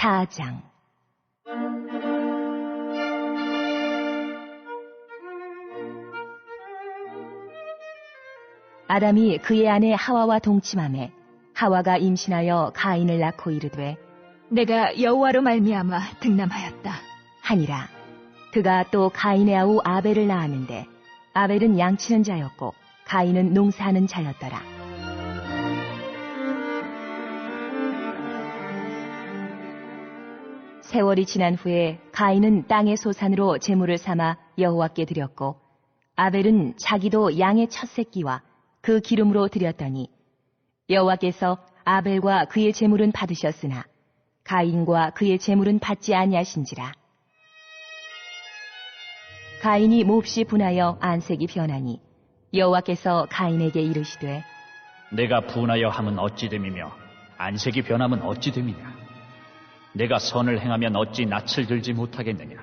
4장. 아담이 그의 아내 하와와 동침하매 하와가 임신하여 가인을 낳고 이르되 내가 여호와로 말미암아 득남하였다 하니라. 그가 또 가인의 아우 아벨을 낳았는데 아벨은 양치는 자였고 가인은 농사하는 자였더라. 세월이 지난 후에 가인은 땅의 소산으로 제물을 삼아 여호와께 드렸고 아벨은 자기도 양의 첫 새끼와 그 기름으로 드렸더니 여호와께서 아벨과 그의 제물은 받으셨으나 가인과 그의 제물은 받지 아니하신지라. 가인이 몹시 분하여 안색이 변하니 여호와께서 가인에게 이르시되 내가 분하여 함은 어찌 됨이며 안색이 변함은 어찌 됨이냐. 내가 선을 행하면 어찌 낯을 들지 못하겠느냐.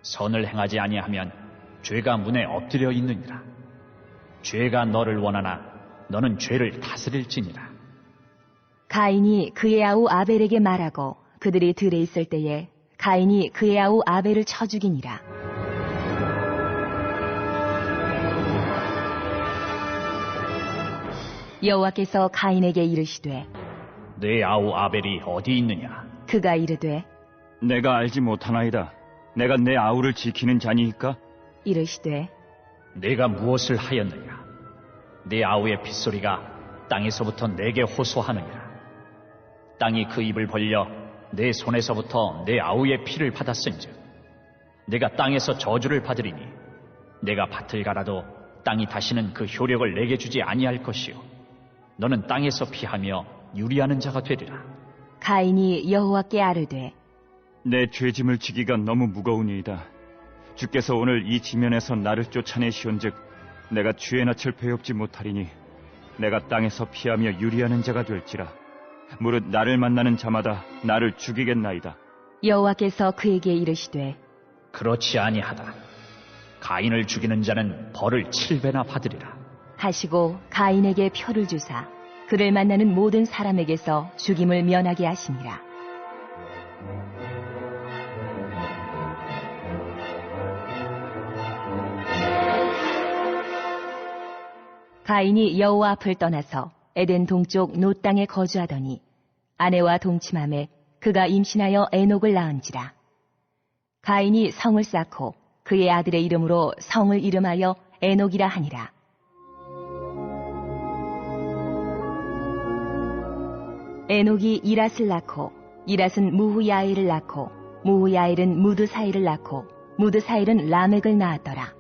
선을 행하지 아니하면 죄가 문에 엎드려 있느니라. 죄가 너를 원하나 너는 죄를 다스릴지니라. 가인이 그의 아우 아벨에게 말하고 그들이 들에 있을 때에 가인이 그의 아우 아벨을 쳐 죽이니라. 여호와께서 가인에게 이르시되 내 아우 아벨이 어디 있느냐. 그가 이르되 내가 알지 못하나이다. 내가 내 아우를 지키는 자니이까? 이르시되 내가 무엇을 하였느냐. 내 아우의 핏소리가 땅에서부터 내게 호소하느니라. 땅이 그 입을 벌려 내 손에서부터 내 아우의 피를 받았은즉 내가 땅에서 저주를 받으리니 내가 밭을 갈아도 땅이 다시는 그 효력을 내게 주지 아니할 것이요 너는 땅에서 피하며 유리하는 자가 되리라. 가인이 여호와께 아뢰되 내 죄짐을 지기가 너무 무거우니이다. 주께서 오늘 이 지면에서 나를 쫓아내시온즉 내가 주의 낯을 배웁지 못하리니 내가 땅에서 피하며 유리하는 자가 될지라. 무릇 나를 만나는 자마다 나를 죽이겠나이다. 여호와께서 그에게 이르시되 그렇지 아니하다. 가인을 죽이는 자는 벌을 7배나 받으리라. 하시고 가인에게 표를 주사 그를 만나는 모든 사람에게서 죽임을 면하게 하시니라. 가인이 여호와 앞을 떠나서 에덴 동쪽 노 땅에 거주하더니 아내와 동침함에 그가 임신하여 에녹을 낳은지라. 가인이 성을 쌓고 그의 아들의 이름으로 성을 이름하여 에녹이라 하니라. 에녹이 이랏을 낳고 이랏은 무후야엘을 낳고 무후야엘은 무드사일을 낳고 무드사일은 라멕을 낳았더라.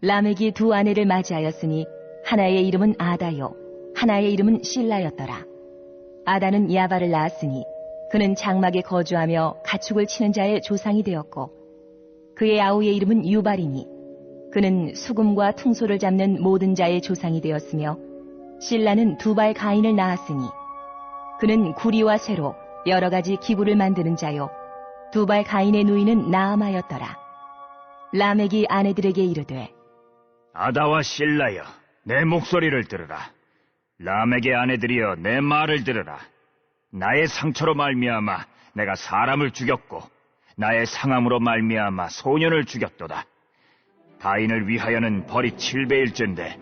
라멕이 두 아내를 맞이하였으니 하나의 이름은 아다요 하나의 이름은 실라였더라. 아다는 야발을 낳았으니 그는 장막에 거주하며 가축을 치는 자의 조상이 되었고 그의 아우의 이름은 유발이니 그는 수금과 퉁소를 잡는 모든 자의 조상이 되었으며 실라는 두발 가인을 낳았으니 그는 구리와 쇠로 여러 가지 기구를 만드는 자요 두발 가인의 누이는 나아마였더라. 라멕이 아내들에게 이르되 아다와 실라여, 내 목소리를 들으라. 라멕의 아내들이여, 내 말을 들으라. 나의 상처로 말미암아 내가 사람을 죽였고 나의 상함으로 말미암아 소년을 죽였도다. 가인을 위하여는 벌이 7배일진데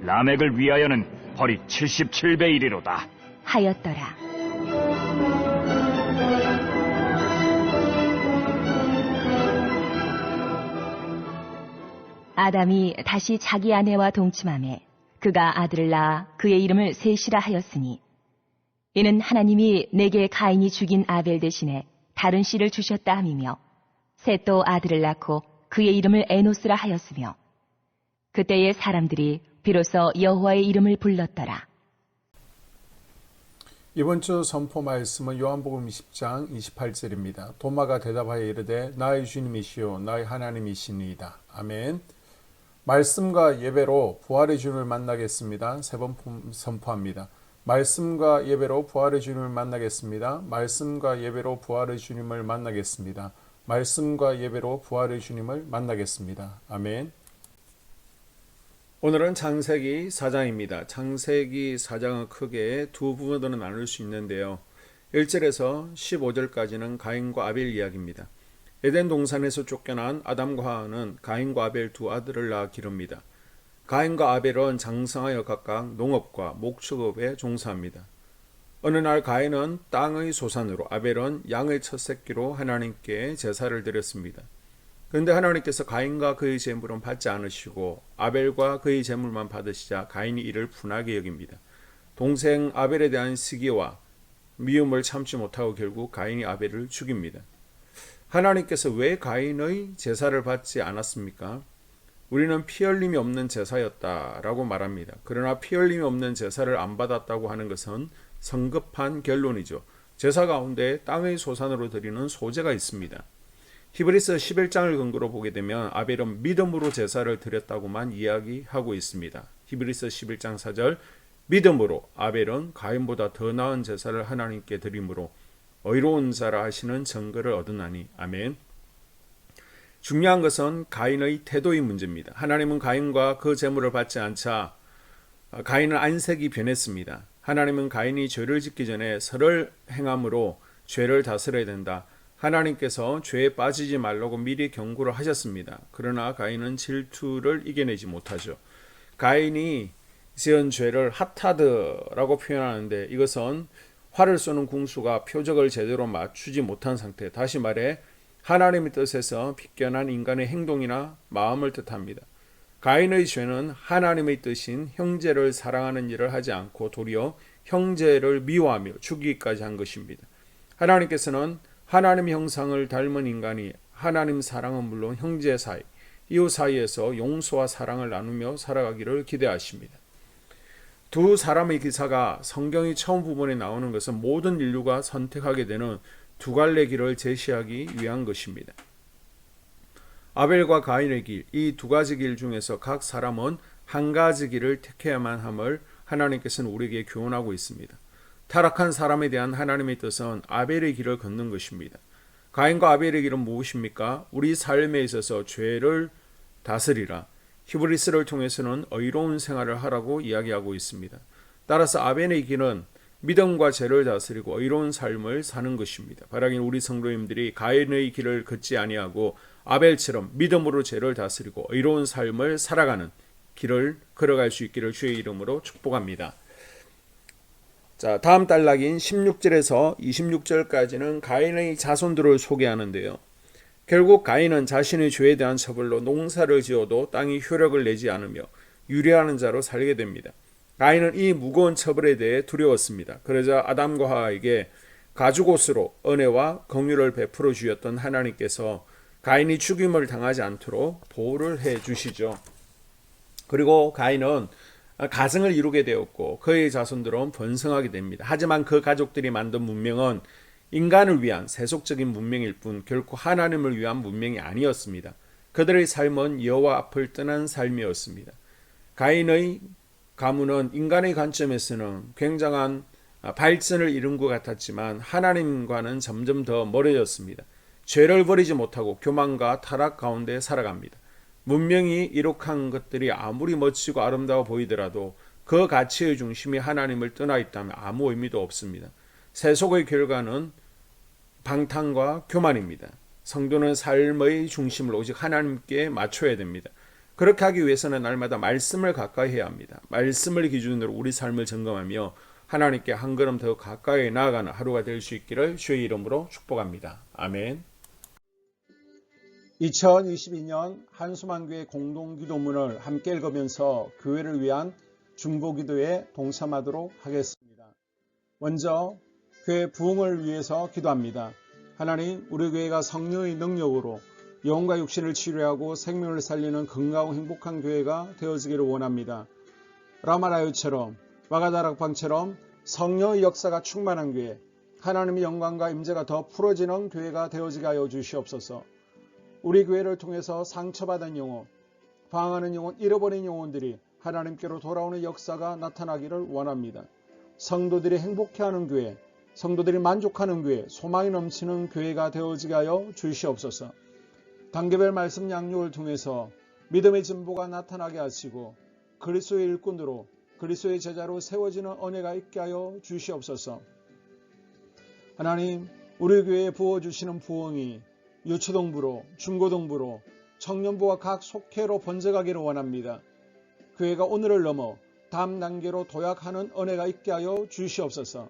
라멕을 위하여는 벌이 77배이리로다 하였더라. 아담이 다시 자기 아내와 동침하매 그가 아들을 낳아 그의 이름을 셋이라 하였으니 이는 하나님이 내게 가인이 죽인 아벨 대신에 다른 씨를 주셨다 함이며 셋도 아들을 낳고 그의 이름을 에노스라 하였으며 그때의 사람들이 비로소 여호와의 이름을 불렀더라. 이번 주 선포 말씀은 요한복음 10장 28절입니다. 도마가 대답하여 이르되 나의 주님이시요 나의 하나님이시니이다. 아멘. 말씀과 예배로 부활의 주님을 만나겠습니다. 세 번 선포합니다. 말씀과 예배로 부활의 주님을 만나겠습니다. 말씀과 예배로 부활의 주님을 만나겠습니다. 말씀과 예배로 부활의 주님을 만나겠습니다. 아멘. 오늘은 창세기 4장입니다. 창세기 4장은 크게 두 부분으로 나눌 수 있는데요. 1절에서 15절까지는 가인과 아벨 이야기입니다. 에덴 동산에서 쫓겨난 아담과 하와는 가인과 아벨 두 아들을 낳아 기릅니다. 가인과 아벨은 장성하여 각각 농업과 목축업에 종사합니다. 어느 날 가인은 땅의 소산으로, 아벨은 양의 첫 새끼로 하나님께 제사를 드렸습니다. 그런데 하나님께서 가인과 그의 제물은 받지 않으시고 아벨과 그의 제물만 받으시자 가인이 이를 분하게 여깁니다. 동생 아벨에 대한 시기와 미움을 참지 못하고 결국 가인이 아벨을 죽입니다. 하나님께서 왜 가인의 제사를 받지 않았습니까? 우리는 피 흘림이 없는 제사였다라고 말합니다. 그러나 피 흘림이 없는 제사를 안 받았다고 하는 것은 성급한 결론이죠. 제사 가운데 땅의 소산으로 드리는 소제가 있습니다. 히브리서 11장을 근거로 보게 되면 아벨은 믿음으로 제사를 드렸다고만 이야기하고 있습니다. 히브리서 11장 4절, 믿음으로 아벨은 가인보다 더 나은 제사를 하나님께 드림으로 의로운 자라 하시는 증거를 얻으나니. 아멘. 중요한 것은 가인의 태도의 문제입니다. 하나님은 가인과 그 제물을 받지 않자 가인은 안색이 변했습니다. 하나님은 가인이 죄를 짓기 전에 선을 행함으로 죄를 다스려야 된다. 하나님께서 죄에 빠지지 말라고 미리 경고를 하셨습니다. 그러나 가인은 질투를 이겨내지 못하죠. 가인이 지은 죄를 핫하드라고 표현하는데 이것은 활을 쏘는 궁수가 표적을 제대로 맞추지 못한 상태, 다시 말해 하나님의 뜻에서 비껴난 인간의 행동이나 마음을 뜻합니다. 가인의 죄는 하나님의 뜻인 형제를 사랑하는 일을 하지 않고 도리어 형제를 미워하며 죽이기까지 한 것입니다. 하나님께서는 하나님의 형상을 닮은 인간이 하나님 사랑은 물론 형제 사이, 이웃 사이에서 용서와 사랑을 나누며 살아가기를 기대하십니다. 두 사람의 기사가 성경의 처음 부분에 나오는 것은 모든 인류가 선택하게 되는 두 갈래 길을 제시하기 위한 것입니다. 아벨과 가인의 길, 이 두 가지 길 중에서 각 사람은 한 가지 길을 택해야만 함을 하나님께서는 우리에게 교훈하고 있습니다. 타락한 사람에 대한 하나님의 뜻은 아벨의 길을 걷는 것입니다. 가인과 아벨의 길은 무엇입니까? 우리 삶에 있어서 죄를 다스리라. 히브리스를 통해서는 의로운 생활을 하라고 이야기하고 있습니다. 따라서 아벨의 길은 믿음과 죄를 다스리고 의로운 삶을 사는 것입니다. 바라긴 우리 성도님들이 가인의 길을 걷지 아니하고 아벨처럼 믿음으로 죄를 다스리고 의로운 삶을 살아가는 길을 걸어갈 수 있기를 주의 이름으로 축복합니다. 자, 다음 단락인 16절에서 26절까지는 가인의 자손들을 소개하는데요. 결국 가인은 자신의 죄에 대한 처벌로 농사를 지어도 땅이 효력을 내지 않으며 유리하는 자로 살게 됩니다. 가인은 이 무거운 처벌에 대해 두려웠습니다. 그러자 아담과 하와에게 가죽옷으로 은혜와 긍휼을 베풀어 주셨던 하나님께서 가인이 죽임을 당하지 않도록 보호를 해 주시죠. 그리고 가인은 가정을 이루게 되었고 그의 자손들은 번성하게 됩니다. 하지만 그 가족들이 만든 문명은 인간을 위한 세속적인 문명일 뿐 결코 하나님을 위한 문명이 아니었습니다. 그들의 삶은 여호와 앞을 떠난 삶이었습니다. 가인의 가문은 인간의 관점에서는 굉장한 발전을 이룬 것 같았지만 하나님과는 점점 더 멀어졌습니다. 죄를 버리지 못하고 교만과 타락 가운데 살아갑니다. 문명이 이룩한 것들이 아무리 멋지고 아름다워 보이더라도 그 가치의 중심이 하나님을 떠나 있다면 아무 의미도 없습니다. 세속의 결과는 방탕과 교만입니다. 성도는 삶의 중심을 오직 하나님께 맞춰야 됩니다. 그렇게 하기 위해서는 날마다 말씀을 가까이 해야 합니다. 말씀을 기준으로 우리 삶을 점검하며 하나님께 한 걸음 더 가까이 나아가는 하루가 될 수 있기를 주의 이름으로 축복합니다. 아멘. 2022년 한수만교회 공동기도문을 함께 읽으면서 교회를 위한 중보기도에 동참하도록 하겠습니다. 먼저 교회 부흥을 위해서 기도합니다. 하나님, 우리 교회가 성령의 능력으로 영혼과 육신을 치료하고 생명을 살리는 건강하고 행복한 교회가 되어지기를 원합니다. 라마라요처럼 와가다락방처럼 성령의 역사가 충만한 교회, 하나님의 영광과 임재가 더 풀어지는 교회가 되어지게 하여 주시옵소서. 우리 교회를 통해서 상처받은 영혼, 방황하는 영혼, 잃어버린 영혼들이 하나님께로 돌아오는 역사가 나타나기를 원합니다. 성도들이 행복해하는 교회, 성도들이 만족하는 교회, 소망이 넘치는 교회가 되어지게 하여 주시옵소서. 단계별 말씀 양육을 통해서 믿음의 진보가 나타나게 하시고 그리스도의 일꾼으로 그리스도의 제자로 세워지는 은혜가 있게 하여 주시옵소서. 하나님, 우리 교회에 부어주시는 부흥이 유초동부로, 중고동부로, 청년부와 각 속회로 번져가기를 원합니다. 교회가 오늘을 넘어 다음 단계로 도약하는 은혜가 있게 하여 주시옵소서.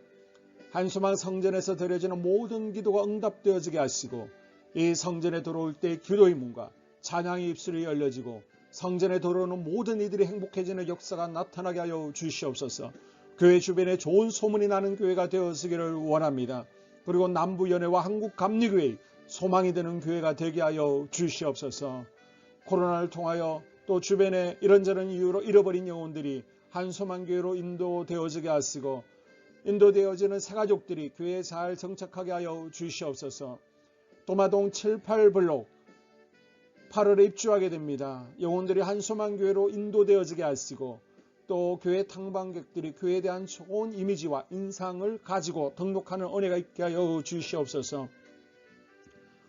한소망 성전에서 드려지는 모든 기도가 응답되어지게 하시고, 이 성전에 들어올 때 기도의 문과 찬양의 입술이 열려지고 성전에 들어오는 모든 이들이 행복해지는 역사가 나타나게 하여 주시옵소서. 교회 주변에 좋은 소문이 나는 교회가 되어지기를 원합니다. 그리고 남부연회와 한국감리교회의 소망이 되는 교회가 되게 하여 주시옵소서. 코로나를 통하여 또 주변에 이런저런 이유로 잃어버린 영혼들이 한소망교회로 인도되어지게 하시고, 인도되어지는 새가족들이 교회에 잘 정착하게 하여 주시옵소서. 도마동 7, 8블록 8월에 입주하게 됩니다. 영혼들이 한소망교회로 인도되어지게 하시고, 또 교회 탕방객들이 교회에 대한 좋은 이미지와 인상을 가지고 등록하는 은혜가 있게 하여 주시옵소서.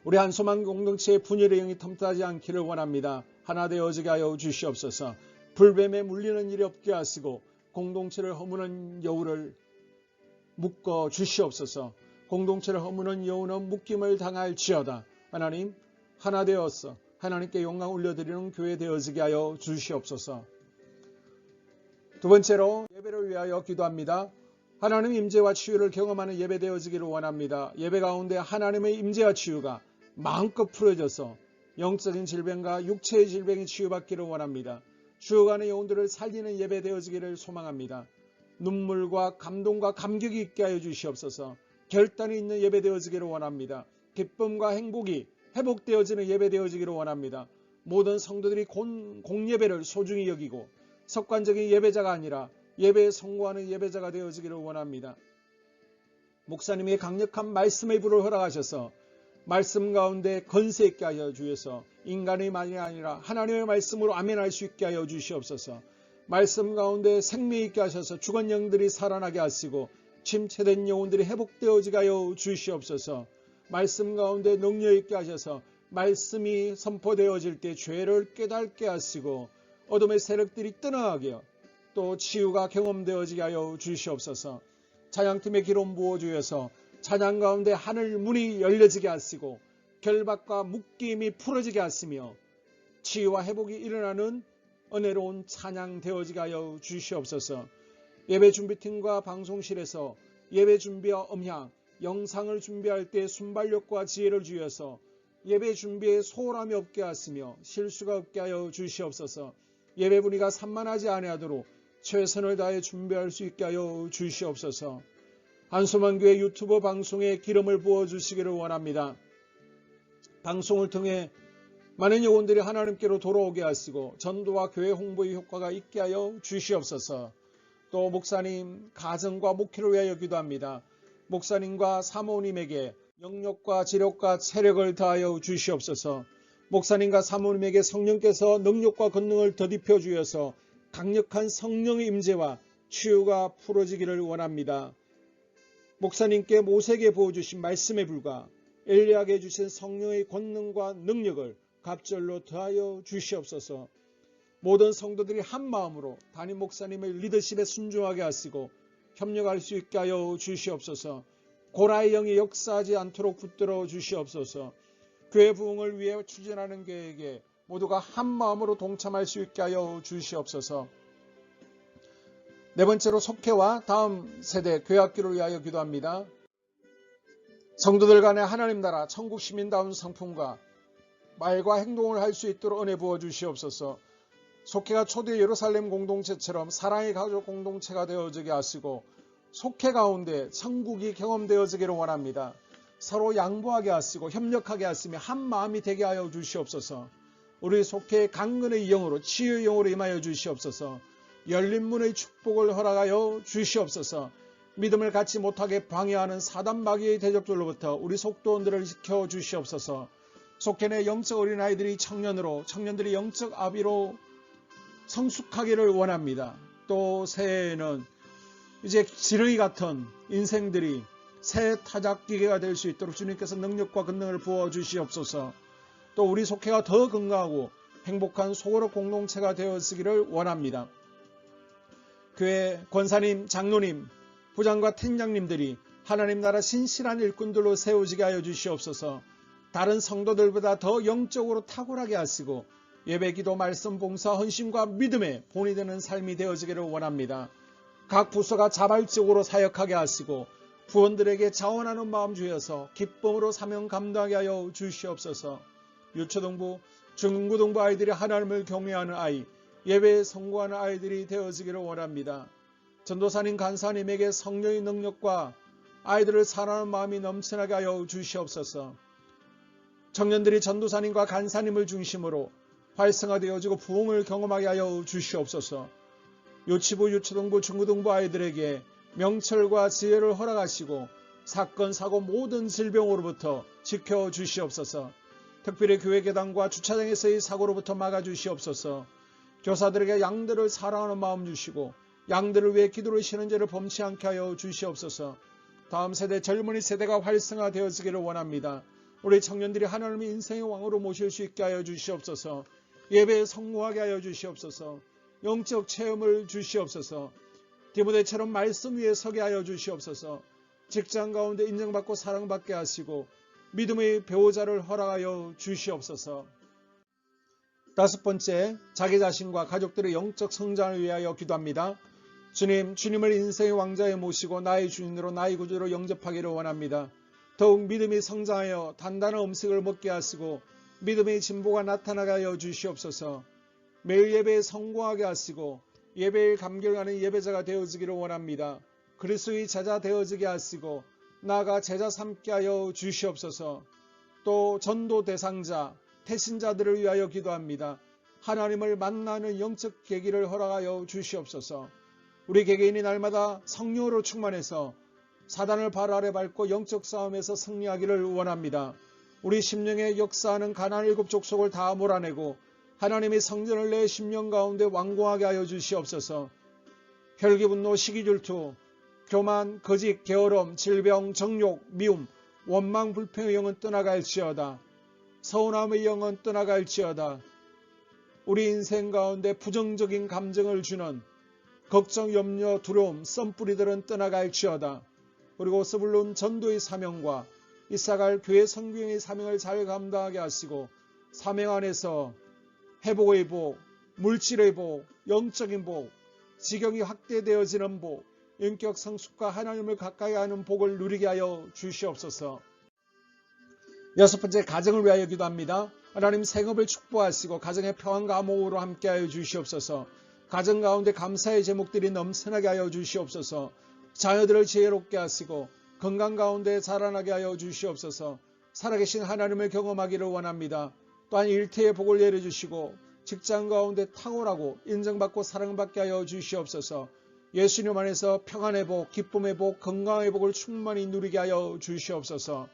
우리 한소망 공동체의 분열의 영이 틈타지 않기를 원합니다. 하나 되어지게 하여 주시옵소서. 불뱀에 물리는 일이 없게 하시고 공동체를 허무는 여우를 묶어 주시옵소서. 공동체를 허무는 여우는 묶임을 당할지어다. 하나님, 하나 되어서 하나님께 영광 올려드리는 교회 되어지게 하여 주시옵소서. 두 번째로 예배를 위하여 기도합니다. 하나님 임재와 치유를 경험하는 예배 되어지기를 원합니다. 예배 가운데 하나님의 임재와 치유가 마음껏 풀어져서 영적인 질병과 육체의 질병이 치유받기를 원합니다. 죽어가는 영혼들을 살리는 예배 되어지기를 소망합니다. 눈물과 감동과 감격이 있게 하여 주시옵소서. 결단이 있는 예배 되어지기를 원합니다. 기쁨과 행복이 회복되어지는 예배 되어지기를 원합니다. 모든 성도들이 공예배를 소중히 여기고 습관적인 예배자가 아니라 예배에 성공하는 예배자가 되어지기를 원합니다. 목사님의 강력한 말씀의 불을 허락하셔서 말씀 가운데 건세 있게 하여 주셔서 인간의 말이 아니라 하나님의 말씀으로 아멘할 수 있게 하여 주시옵소서. 말씀 가운데 생명 있게 하셔서 죽은 영들이 살아나게 하시고 침체된 영혼들이 회복되어지게 하여 주시옵소서. 말씀 가운데 능력 있게 하셔서 말씀이 선포되어질 때 죄를 깨닫게 하시고 어둠의 세력들이 떠나가게 또 치유가 경험되어지게 하여 주시옵소서. 찬양팀의 기름 부어주셔서 찬양 가운데 하늘 문이 열려지게 하시고 결박과 묶임이 풀어지게 하시며 치유와 회복이 일어나는 은혜로운 찬양 되어지게 하여 주시옵소서. 예배 준비팀과 방송실에서 예배 준비와 음향, 영상을 준비할 때 순발력과 지혜를 주셔서 예배 준비에 소홀함이 없게 하시며 실수가 없게 하여 주시옵소서. 예배 분위기가 산만하지 아니하도록 최선을 다해 준비할 수 있게 하여 주시옵소서. 한소망교회 유튜브 방송에 기름을 부어주시기를 원합니다. 방송을 통해 많은 영혼들이 하나님께로 돌아오게 하시고 전도와 교회 홍보의 효과가 있게 하여 주시옵소서. 또 목사님 가정과 목회를 위하여 기도합니다. 목사님과 사모님에게 영력과 지력과 체력을 다하여 주시옵소서. 목사님과 사모님에게 성령께서 능력과 권능을 더딥혀 주셔서 강력한 성령의 임재와 치유가 풀어지기를 원합니다. 목사님께 모세에게 부어주신 말씀의 불과 엘리야에게 주신 성령의 권능과 능력을 갑절로 더하여 주시옵소서. 모든 성도들이 한 마음으로 담임 목사님의 리더십에 순종하게 하시고 협력할 수 있게 하여 주시옵소서. 고라의 영이 역사하지 않도록 붙들어 주시옵소서. 교회 부흥을 위해 추진하는 교회에게 모두가 한 마음으로 동참할 수 있게 하여 주시옵소서. 네 번째로 속회와 다음 세대 교회학교를 위하여 기도합니다. 성도들 간의 하나님 나라 천국 시민다운 성품과 말과 행동을 할 수 있도록 은혜 부어 주시옵소서. 속회가 초대 예루살렘 공동체처럼 사랑의 가족 공동체가 되어지게 하시고 속회 가운데 천국이 경험되어지기를 원합니다. 서로 양보하게 하시고 협력하게 하시며 한 마음이 되게 하여 주시옵소서. 우리 속회의 강건의 영으로 치유의 영으로 임하여 주시옵소서. 열린 문의 축복을 허락하여 주시옵소서. 믿음을 갖지 못하게 방해하는 사단 마귀의 대적들로부터 우리 속도원들을 지켜 주시옵소서. 속회 내 영적 어린아이들이 청년들이 영적 아비로 성숙하기를 원합니다. 또 새해에는 이제 지렁이 같은 인생들이 새 타작기계가 될 수 있도록 주님께서 능력과 권능을 부어 주시옵소서. 또 우리 속회가 더 건강하고 행복한 소그룹 공동체가 되었기를 원합니다. 교회 권사님, 장로님, 부장과 팀장님들이 하나님 나라 신실한 일꾼들로 세워지게 하여 주시옵소서. 다른 성도들보다 더 영적으로 탁월하게 하시고 예배기도 말씀 봉사 헌신과 믿음의 본이 되는 삶이 되어지기를 원합니다. 각 부서가 자발적으로 사역하게 하시고 부원들에게 자원하는 마음 주여서 기쁨으로 사명 감당하게 하여 주시옵소서. 유초등부, 중고등부 아이들이 하나님을 경외하는 아이, 예배에 성공하는 아이들이 되어지기를 원합니다. 전도사님, 간사님에게 성령의 능력과 아이들을 사랑하는 마음이 넘쳐나게 하여 주시옵소서. 청년들이 전도사님과 간사님을 중심으로 활성화되어지고 부흥을 경험하게 하여 주시옵소서. 유치부, 유초등부, 중고등부 아이들에게 명철과 지혜를 허락하시고 사건, 사고 모든 질병으로부터 지켜주시옵소서. 특별히 교회 계단과 주차장에서의 사고로부터 막아주시옵소서. 교사들에게 양들을 사랑하는 마음 주시고 양들을 위해 기도를 쉬는 죄를 범치 않게 하여 주시옵소서. 다음 세대 젊은이 세대가 활성화되어지기를 원합니다. 우리 청년들이 하나님의 인생의 왕으로 모실 수 있게 하여 주시옵소서. 예배에 성공하게 하여 주시옵소서. 영적 체험을 주시옵소서. 디모데처럼 말씀 위에 서게 하여 주시옵소서. 직장 가운데 인정받고 사랑받게 하시고 믿음의 배우자를 허락하여 주시옵소서. 다섯 번째, 자기 자신과 가족들의 영적 성장을 위하여 기도합니다. 주님, 주님을 인생의 왕자에 모시고 나의 주인으로 나의 구주로 영접하기를 원합니다. 더욱 믿음이 성장하여 단단한 음식을 먹게 하시고 믿음의 진보가 나타나게 하여 주시옵소서. 매일 예배에 성공하게 하시고 예배에 감격하는 예배자가 되어지기를 원합니다. 그리스도의 제자 되어지게 하시고 나아가 제자 삼게 하여 주시옵소서. 또 전도 대상자, 태신자들을 위하여 기도합니다. 하나님을 만나는 영적 계기를 허락하여 주시옵소서. 우리 개개인이 날마다 성령으로 충만해서 사단을 발 아래 밟고 영적 싸움에서 승리하기를 원합니다. 우리 심령에 역사하는 가나안 7 족속을 다 몰아내고 하나님의 성전을 내 심령 가운데 완공하게 하여 주시옵소서. 혈기분노, 시기질투, 교만, 거짓, 게으름, 질병, 정욕, 미움, 원망, 불평의 영은 떠나갈지어다. 서운함의 영은 떠나갈지어다. 우리 인생 가운데 부정적인 감정을 주는 걱정, 염려, 두려움, 썸뿌리들은 떠나갈지어다. 그리고 스불론 전도의 사명과 이사갈 교회 선교의 사명을 잘 감당하게 하시고 사명 안에서 회복의 복, 물질의 복, 영적인 복, 지경이 확대되어지는 복, 인격 성숙과 하나님을 가까이 하는 복을 누리게 하여 주시옵소서. 여섯 번째, 가정을 위하여 기도합니다. 하나님 생업을 축복하시고 가정의 평안과 암호로 함께하여 주시옵소서. 가정 가운데 감사의 제목들이 넘쳐나게 하여 주시옵소서. 자녀들을 지혜롭게 하시고 건강 가운데 자라나게 하여 주시옵소서. 살아계신 하나님을 경험하기를 원합니다. 또한 일태의 복을 내려주시고 직장 가운데 탁월하고 인정받고 사랑받게 하여 주시옵소서. 예수님 안에서 평안의 복, 기쁨의 복, 건강의 복을 충만히 누리게 하여 주시옵소서.